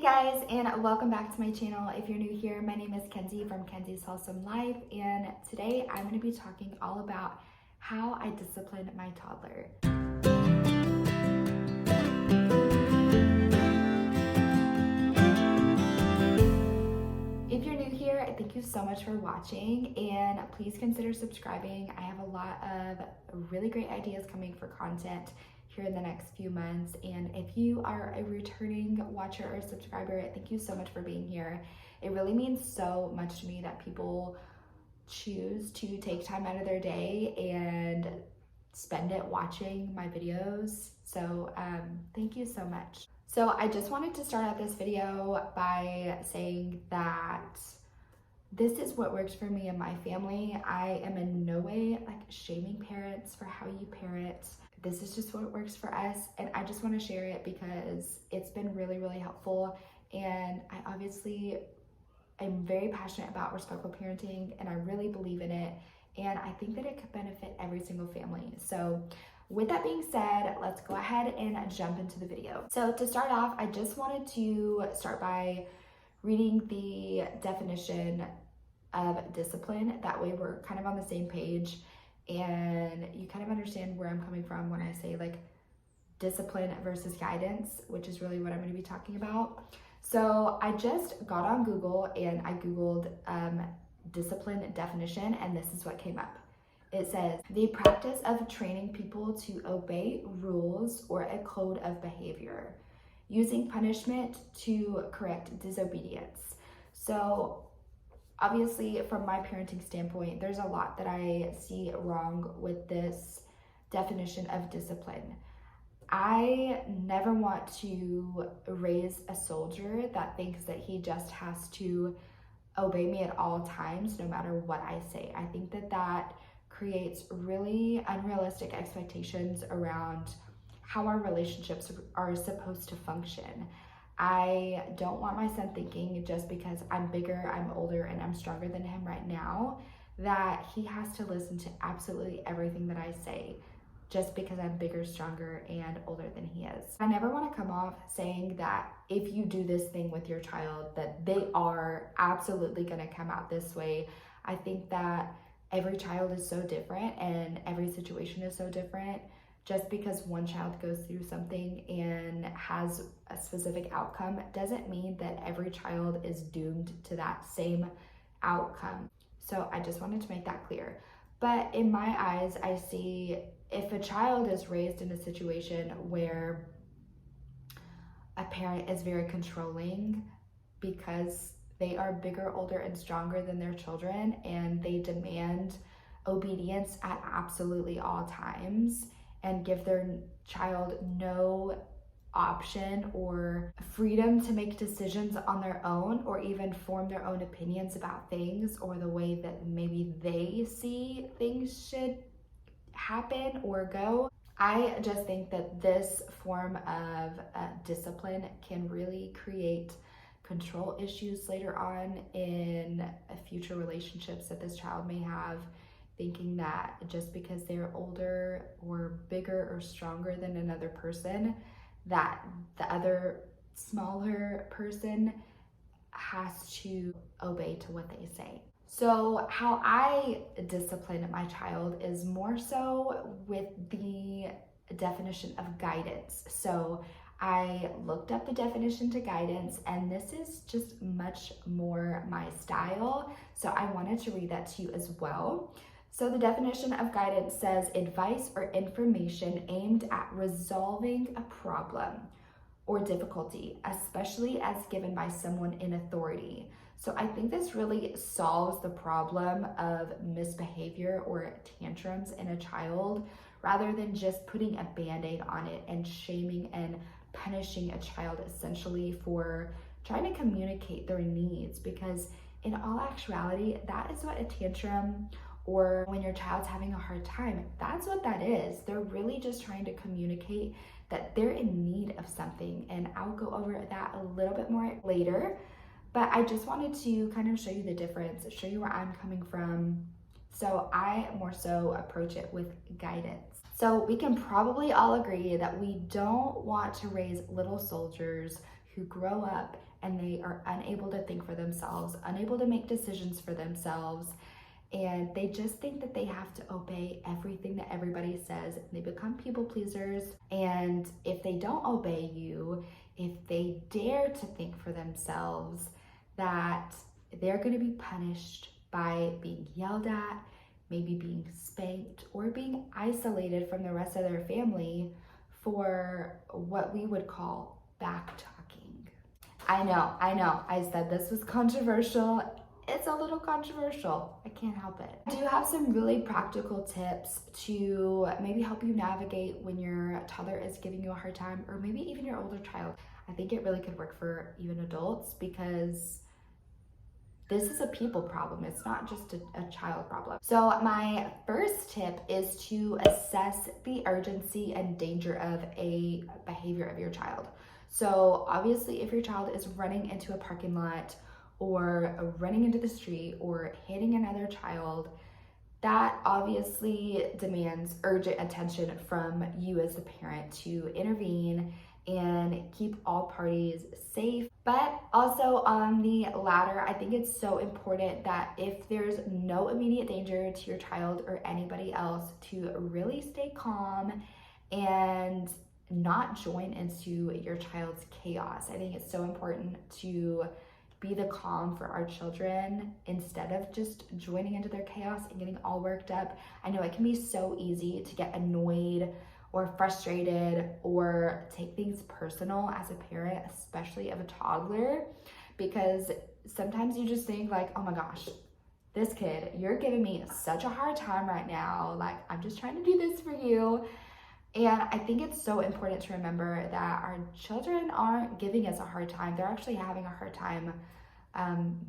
guys, and welcome back to my channel. If you're new here, my name is Kenzie from Kenzie's Wholesome Life, and today I'm going to be talking all about how I discipline my toddler. If you're new here, thank you so much for watching, and please consider subscribing. I have a lot of really great ideas coming for content here in the next few months, and if you are a returning watcher or subscriber, thank you so much for being here. It really means so much to me that people choose to take time out of their day and spend it watching my videos. So thank you so much. So I just wanted to start out this video by saying that this is what works for me and my family. I am in no way like shaming parents for how you parent. This is just what works for us, and I just want to share it because it's been really, really helpful. And I obviously am very passionate about respectful parenting, and I really believe in it, and I think that it could benefit every single family. So with that being said, let's go ahead and jump into the video. So to start off, I just wanted to start by reading the definition of discipline. That way we're kind of on the same page and you kind of understand where I'm coming from when I say like discipline versus guidance, which is really what I'm going to be talking about. So I just got on Google and I Googled discipline definition, and this is what came up. It says, the practice of training people to obey rules or a code of behavior, using punishment to correct disobedience. So obviously, from my parenting standpoint, there's a lot that I see wrong with this definition of discipline. I never want to raise a soldier that thinks that he just has to obey me at all times, no matter what I say. I think that that creates really unrealistic expectations around how our relationships are supposed to function. I don't want my son thinking just because I'm bigger, I'm older, and I'm stronger than him right now, that he has to listen to absolutely everything that I say just because I'm bigger, stronger, and older than he is. I never want to come off saying that if you do this thing with your child, that they are absolutely going to come out this way. I think that every child is so different and every situation is so different. Just because one child goes through something and has a specific outcome doesn't mean that every child is doomed to that same outcome. So I just wanted to make that clear. But in my eyes, I see if a child is raised in a situation where a parent is very controlling because they are bigger, older, and stronger than their children, and they demand obedience at absolutely all times, and give their child no option or freedom to make decisions on their own or even form their own opinions about things or the way that maybe they see things should happen or go. I just think that this form of discipline can really create control issues later on in future relationships that this child may have, thinking that just because they're older or bigger or stronger than another person, that the other smaller person has to obey to what they say. So how I discipline my child is more so with the definition of guidance. So I looked up the definition to guidance, and this is just much more my style. So I wanted to read that to you as well. So the definition of guidance says advice or information aimed at resolving a problem or difficulty, especially as given by someone in authority. So I think this really solves the problem of misbehavior or tantrums in a child, rather than just putting a band-aid on it and shaming and punishing a child essentially for trying to communicate their needs. Because in all actuality, that is what a tantrum, or when your child's having a hard time, that's what that is. They're really just trying to communicate that they're in need of something. And I'll go over that a little bit more later. But I just wanted to kind of show you the difference, show you where I'm coming from. So I more so approach it with guidance. So we can probably all agree that we don't want to raise little soldiers who grow up and they are unable to think for themselves, unable to make decisions for themselves, and they just think that they have to obey everything that everybody says. They become people pleasers, and if they don't obey you, if they dare to think for themselves, that they're going to be punished by being yelled at, maybe being spanked, or being isolated from the rest of their family for what we would call back talking. I know, I said this was controversial. It's a little controversial. I can't help it. I do have some really practical tips to maybe help you navigate when your toddler is giving you a hard time, or maybe even your older child. I think it really could work for even adults, because this is a people problem. It's not just a child problem. So my first tip is to assess the urgency and danger of a behavior of your child. So obviously, if your child is running into a parking lot or running into the street or hitting another child, that obviously demands urgent attention from you as the parent to intervene and keep all parties safe. But also on the latter, I think it's so important that if there's no immediate danger to your child or anybody else, to really stay calm and not join into your child's chaos. I think it's so important to be the calm for our children instead of just joining into their chaos and getting all worked up. I know it can be so easy to get annoyed or frustrated or take things personal as a parent, especially of a toddler, because sometimes you just think like, oh my gosh, this kid, you're giving me such a hard time right now. Like, I'm just trying to do this for you. And I think it's so important to remember that our children aren't giving us a hard time. They're actually having a hard time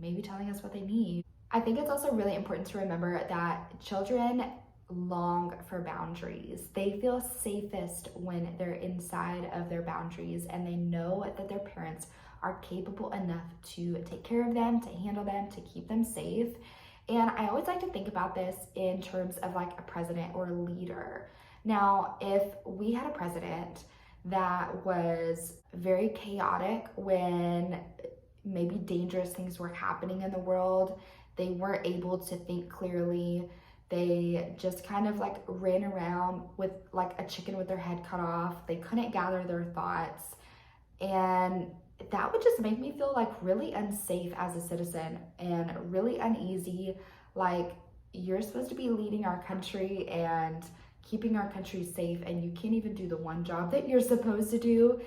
maybe telling us what they need. I think it's also really important to remember that children long for boundaries. They feel safest when they're inside of their boundaries and they know that their parents are capable enough to take care of them, to handle them, to keep them safe. And I always like to think about this in terms of like a president or a leader. Now, if we had a president that was very chaotic when maybe dangerous things were happening in the world, they weren't able to think clearly, they just kind of like ran around with like a chicken with their head cut off, they couldn't gather their thoughts, and that would just make me feel like really unsafe as a citizen and really uneasy. Like, you're supposed to be leading our country and keeping our country safe, and you can't even do the one job that you're supposed to do.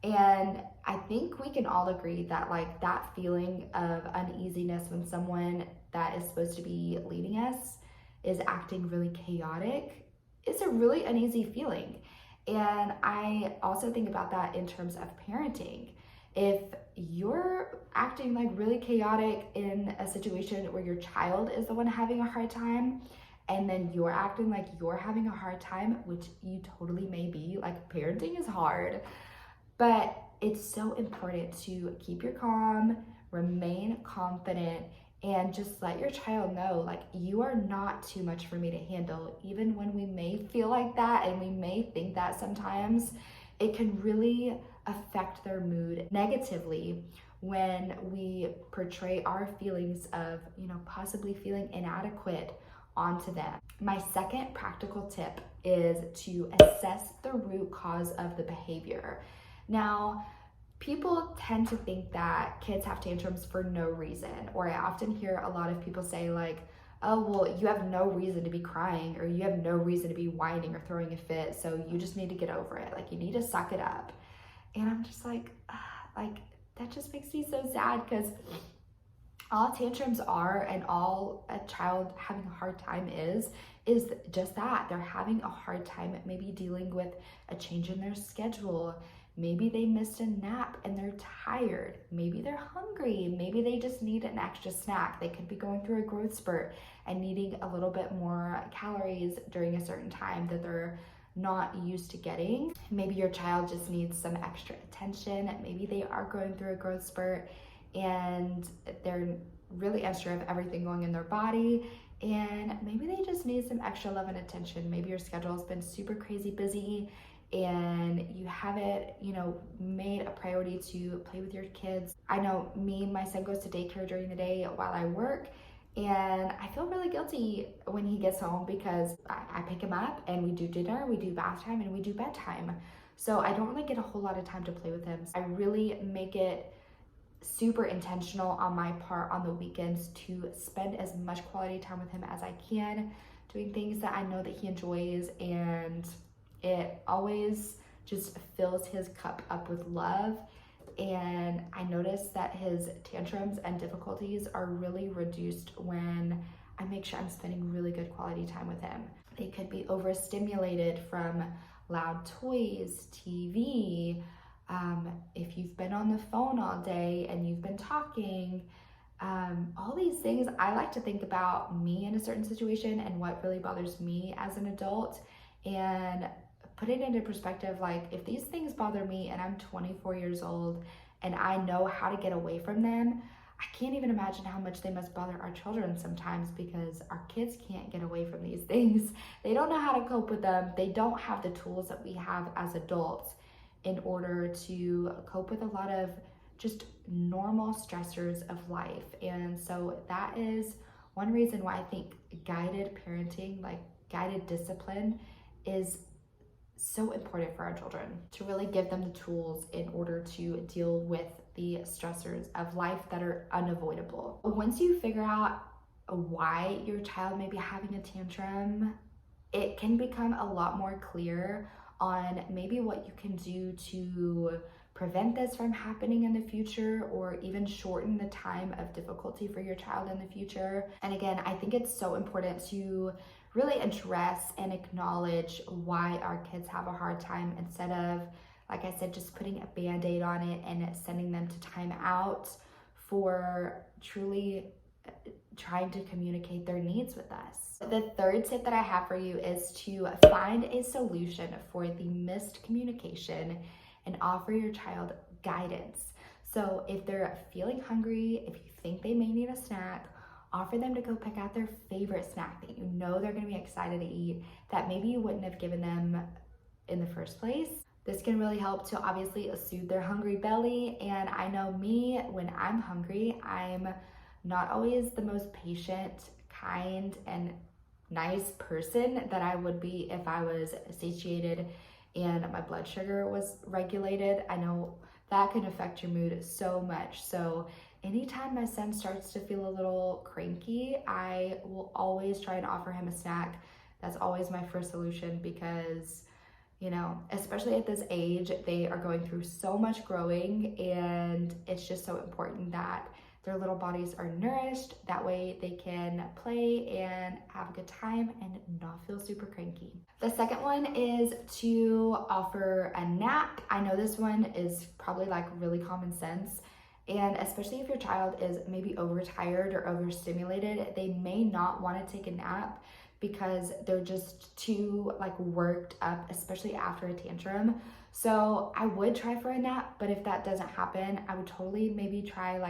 And I think we can all agree that like that feeling of uneasiness when someone that is supposed to be leading us is acting really chaotic is a really uneasy feeling. And I also think about that in terms of parenting. If you're acting like really chaotic in a situation where your child is the one having a hard time, and then you're acting like you're having a hard time, which you totally may be, like parenting is hard, but it's so important to keep your calm, remain confident, and just let your child know, like, you are not too much for me to handle. Even when we may feel like that and we may think that sometimes, it can really affect their mood negatively when we portray our feelings of, possibly feeling inadequate onto them. My second practical tip is to assess the root cause of the behavior. Now, people tend to think that kids have tantrums for no reason, or I often hear a lot of people say like, oh, well, you have no reason to be crying, or you have no reason to be whining or throwing a fit, so you just need to get over it. Like, you need to suck it up. And I'm just like that just makes me so sad, because all tantrums are, and all a child having a hard time is just that. They're having a hard time maybe dealing with a change in their schedule. Maybe they missed a nap and they're tired. Maybe they're hungry. Maybe they just need an extra snack. They could be going through a growth spurt and needing a little bit more calories during a certain time that they're not used to getting. Maybe your child just needs some extra attention. Maybe they are going through a growth spurt and they're really unsure of everything going in their body, and maybe they just need some extra love and attention. Maybe your schedule has been super crazy busy and you haven't, made a priority to play with your kids. I know my son goes to daycare during the day while I work, and I feel really guilty when he gets home because I pick him up and we do dinner, we do bath time, and we do bedtime. So I don't really get a whole lot of time to play with him. I really make it super intentional on my part on the weekends to spend as much quality time with him as I can, doing things that I know that he enjoys, and it always just fills his cup up with love. And I notice that his tantrums and difficulties are really reduced when I make sure I'm spending really good quality time with him. They could be overstimulated from loud toys, TV, if you've been on the phone all day and you've been talking, all these things. I like to think about me in a certain situation and what really bothers me as an adult, and put it into perspective. Like, if these things bother me and I'm 24 years old and I know how to get away from them, I can't even imagine how much they must bother our children sometimes, because our kids can't get away from these things. They don't know how to cope with them. They don't have the tools that we have as adults in order to cope with a lot of just normal stressors of life. And so that is one reason why I think guided parenting, like guided discipline, is so important for our children, to really give them the tools in order to deal with the stressors of life that are unavoidable. Once you figure out why your child may be having a tantrum, it can become a lot more clear on maybe what you can do to prevent this from happening in the future, or even shorten the time of difficulty for your child in the future. And again, I think it's so important to really address and acknowledge why our kids have a hard time, instead of, like I said, just putting a band-aid on it and sending them to time out for truly trying to communicate their needs with us. The third tip that I have for you is to find a solution for the missed communication and offer your child guidance. So if they're feeling hungry, if you think they may need a snack, offer them to go pick out their favorite snack that you know they're gonna be excited to eat, that maybe you wouldn't have given them in the first place. This can really help to obviously soothe their hungry belly. And I know me, when I'm hungry, I'm not always the most patient, kind, and nice person that I would be if I was satiated and my blood sugar was regulated. I know that can affect your mood so much. So anytime my son starts to feel a little cranky, I will always try and offer him a snack. That's always my first solution, because especially at this age, they are going through so much growing, and it's just so important that their little bodies are nourished. That way they can play and have a good time and not feel super cranky. The second one is to offer a nap. I know this one is probably like really common sense, and especially if your child is maybe overtired or overstimulated, they may not want to take a nap because they're just too worked up, especially after a tantrum. So I would try for a nap, but if that doesn't happen, I would totally maybe try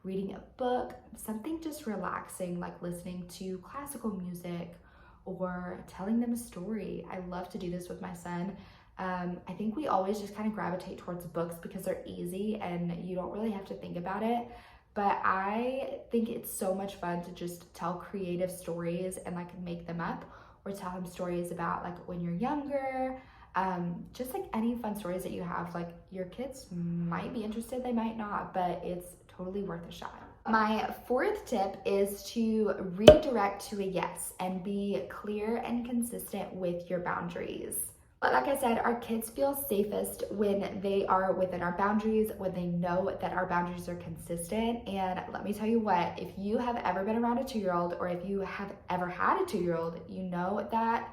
reading a book, something just relaxing, like listening to classical music or telling them a story. I love to do this with my son. I think we always just kind of gravitate towards books because they're easy and you don't really have to think about it. But I think it's so much fun to just tell creative stories and make them up, or tell them stories about when you're younger, just any fun stories that you have. Your kids might be interested, they might not, but it's totally worth a shot. My fourth tip is to redirect to a yes and be clear and consistent with your boundaries. Like I said, our kids feel safest when they are within our boundaries, when they know that our boundaries are consistent. And let me tell you what, if you have ever been around a 2-year-old, or if you have ever had a 2-year-old, you know that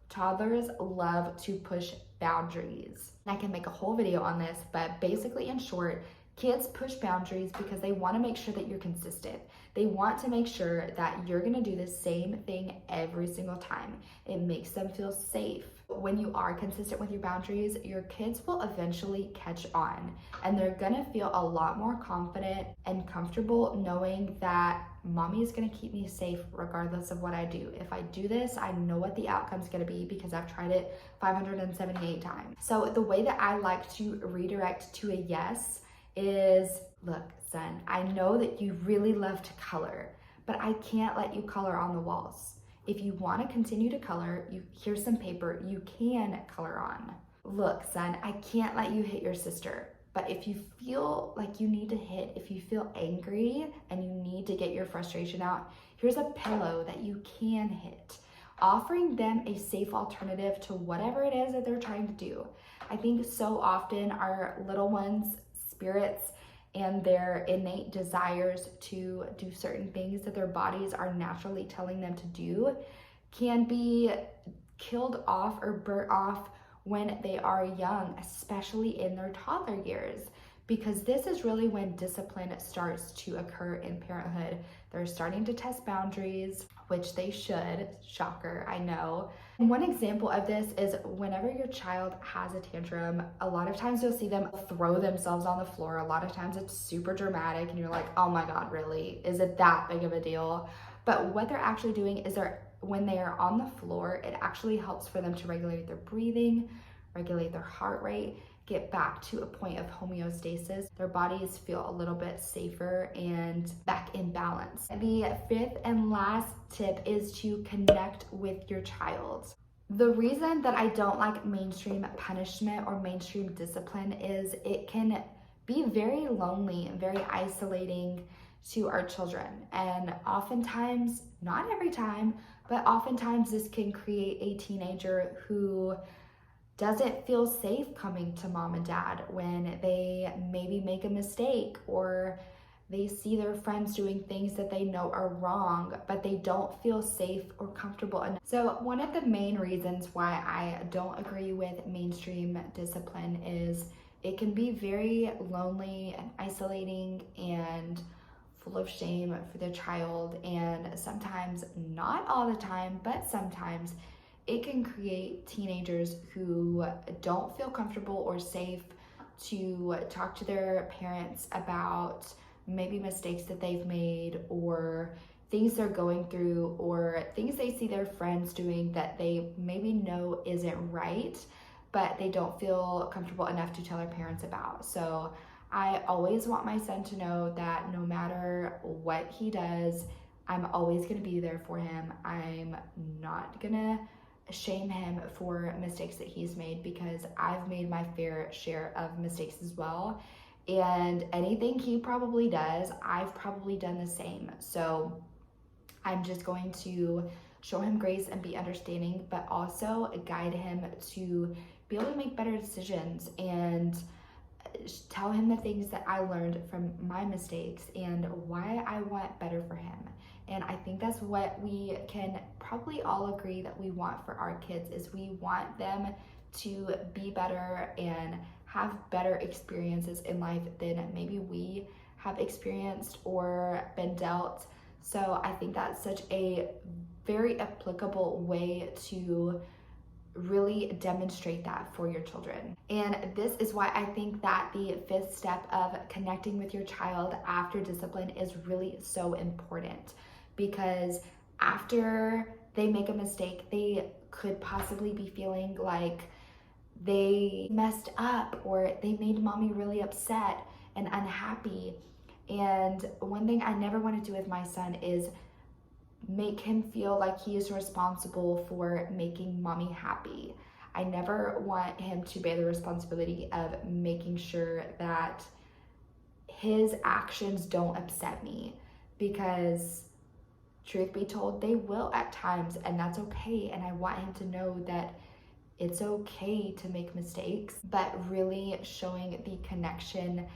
toddlers love to push boundaries. I can make a whole video on this, but basically, in short, kids push boundaries because they want to make sure that you're consistent. They want to make sure that you're going to do the same thing every single time. It makes them feel safe. When you are consistent with your boundaries, your kids will eventually catch on, and they're gonna feel a lot more confident and comfortable knowing that mommy is gonna keep me safe regardless of what I do. If I do this, I know what the outcome's gonna be because I've tried it 578 times. So the way that I like to redirect to a yes is, look, son, I know that you really love to color, but I can't let you color on the walls. If you want to continue to color, here's some paper you can color on. Look, son, I can't let you hit your sister, but if you feel like you need to hit, if you feel angry and you need to get your frustration out, here's a pillow that you can hit. Offering them a safe alternative to whatever it is that they're trying to do. I think so often our little ones' spirits and their innate desires to do certain things that their bodies are naturally telling them to do can be killed off or burnt off when they are young, especially in their toddler years, because this is really when discipline starts to occur in parenthood. They're starting to test boundaries, which they should. Shocker, I know. And one example of this is whenever your child has a tantrum, a lot of times you'll see them throw themselves on the floor. A lot of times it's super dramatic and you're like, oh my God, really? Is it that big of a deal? But what they're actually doing is when they are on the floor, it actually helps for them to regulate their breathing, regulate their heart rate, get back to a point of homeostasis. Their bodies feel a little bit safer and back in balance. The fifth and last tip is to connect with your child. The reason that I don't like mainstream punishment or mainstream discipline is it can be very lonely and very isolating to our children. And oftentimes, not every time, but oftentimes this can create a teenager who doesn't feel safe coming to mom and dad when they maybe make a mistake or they see their friends doing things that they know are wrong, but they don't feel safe or comfortable enough. So one of the main reasons why I don't agree with mainstream discipline is it can be very lonely and isolating and full of shame for the child, and sometimes, not all the time, but sometimes it can create teenagers who don't feel comfortable or safe to talk to their parents about maybe mistakes that they've made or things they're going through or things they see their friends doing that they maybe know isn't right, but they don't feel comfortable enough to tell their parents about. So I always want my son to know that no matter what he does, I'm always gonna be there for him. I'm not gonna shame him for mistakes that he's made because I've made my fair share of mistakes as well. And anything he probably does, I've probably done the same. So I'm just going to show him grace and be understanding, but also guide him to be able to make better decisions and tell him the things that I learned from my mistakes and why I want better for him. And I think that's what we can probably all agree that we want for our kids is we want them to be better and have better experiences in life than maybe we have experienced or been dealt. So I think that's such a very applicable way to really demonstrate that for your children. And this is why I think that the fifth step of connecting with your child after discipline is really so important, because after they make a mistake, they could possibly be feeling like they messed up or they made mommy really upset and unhappy. And one thing I never want to do with my son is make him feel like he is responsible for making mommy happy. I never want him to bear the responsibility of making sure that his actions don't upset me, because truth be told, they will at times, and that's okay. And I want him to know that it's okay to make mistakes, but really showing the connection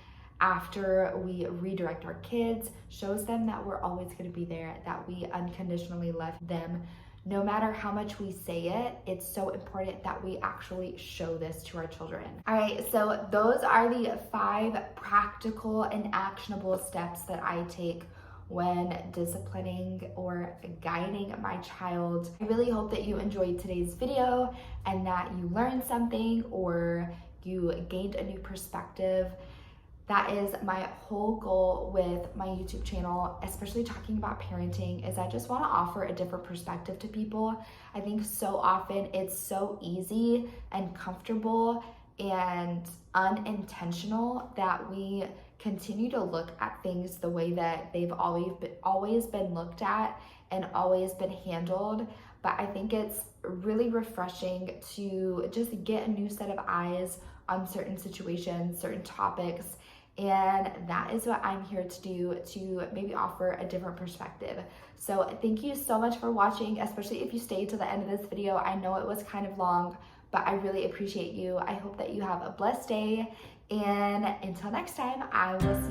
after we redirect our kids shows them that we're always going to be there, that we unconditionally love them. No matter how much we say it, it's so important that we actually show this to our children. All right, so those are the 5 practical and actionable steps that I take when disciplining or guiding my child. I really hope that you enjoyed today's video and that you learned something or you gained a new perspective. That is my whole goal with my YouTube channel, especially talking about parenting, is I just want to offer a different perspective to people. I think so often it's so easy and comfortable and unintentional that we continue to look at things the way that they've always been looked at and always been handled. But I think it's really refreshing to just get a new set of eyes on certain situations, certain topics. And that is what I'm here to do, to maybe offer a different perspective. So thank you so much for watching, especially if you stayed to the end of this video. I know it was kind of long, but I really appreciate you. I hope that you have a blessed day. And until next time, I will